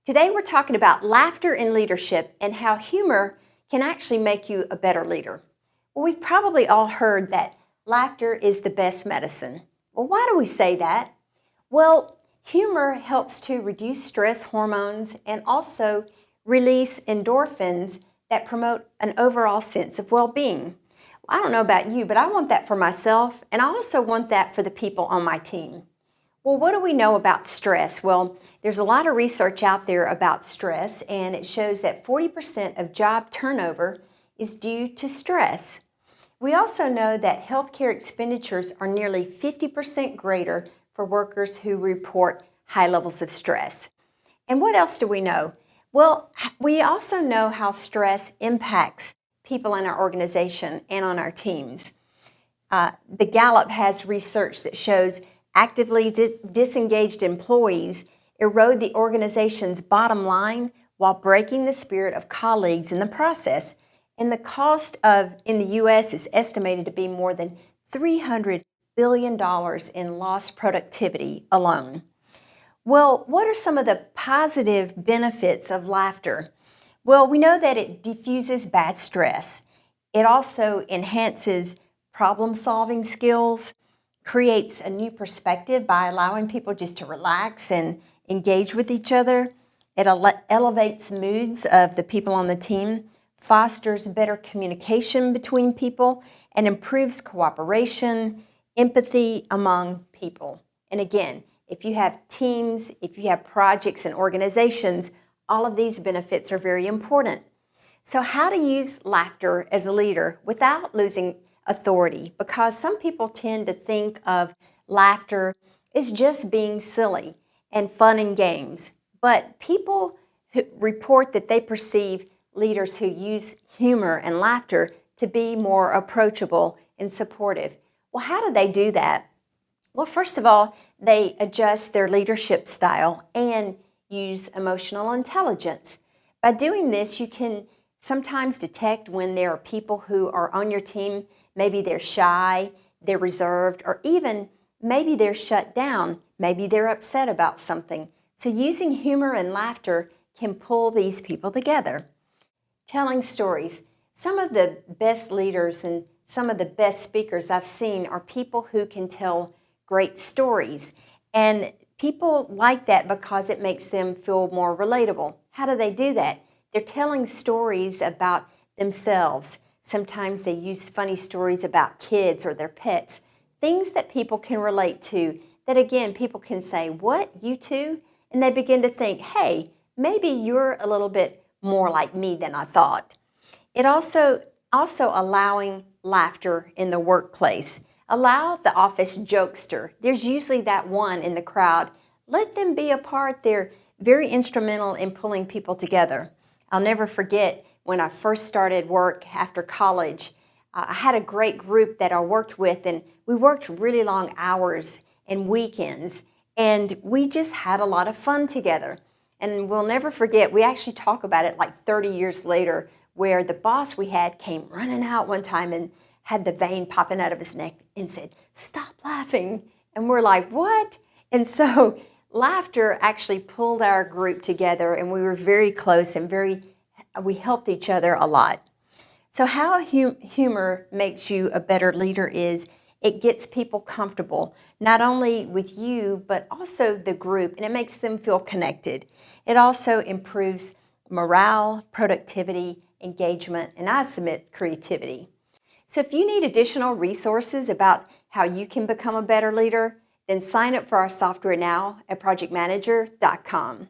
Today we're talking about laughter in leadership and how humor can actually make you a better leader. Well, we've probably all heard that laughter is the best medicine. Well, why do we say that? Well, humor helps to reduce stress hormones and also release endorphins that promote an overall sense of well-being. Well, I don't know about you, but I want that for myself, and I also want that for the people on my team. Well, what do we know about stress? Well, there's a lot of research out there about stress, and it shows that 40% of job turnover is due to stress. We also know that healthcare expenditures are nearly 50% greater for workers who report high levels of stress. And what else do we know? Well, we also know how stress impacts people in our organization and on our teams. The Gallup has research that shows actively disengaged employees erode the organization's bottom line while breaking the spirit of colleagues in the process. And the cost in the U.S. is estimated to be more than $300 billion in lost productivity alone. Well, what are some of the positive benefits of laughter? Well, we know that it diffuses bad stress. It also enhances problem-solving skills, creates a new perspective by allowing people just to relax and engage with each other. It elevates moods of the people on the team, fosters better communication between people, and improves cooperation, empathy among people. And again, if you have teams, if you have projects and organizations, all of these benefits are very important. So how to use laughter as a leader without losing authority, because some people tend to think of laughter as just being silly and fun and games. But people who report that they perceive leaders who use humor and laughter to be more approachable and supportive. Well, how do they do that? Well, first of all, they adjust their leadership style and use emotional intelligence. By doing this, you can sometimes detect when there are people who are on your team. Maybe they're shy, they're reserved, or even maybe they're shut down. Maybe they're upset about something. So using humor and laughter can pull these people together. Telling stories. Some of the best leaders and some of the best speakers I've seen are people who can tell great stories. And people like that because it makes them feel more relatable. How do they do that? They're telling stories about themselves. Sometimes they use funny stories about kids or their pets, things that people can relate to, that again, people can say, "What, you too?" And they begin to think, hey, maybe you're a little bit more like me than I thought. It also allowing laughter in the workplace. Allow the office jokester. There's usually that one in the crowd. Let them be a part. They're very instrumental in pulling people together. I'll never forget when I first started work after college. I had a great group that I worked with, and we worked really long hours and weekends, and we just had a lot of fun together. And we'll never forget, we actually talk about it like 30 years later, where the boss we had came running out one time and had the vein popping out of his neck and said, "Stop laughing." And we're like, "What?" And so laughter actually pulled our group together, and we were very close and we helped each other a lot. So how humor makes you a better leader is it gets people comfortable, not only with you, but also the group, and it makes them feel connected. It also improves morale, productivity, engagement, and I submit creativity. So if you need additional resources about how you can become a better leader, then sign up for our software now at projectmanager.com.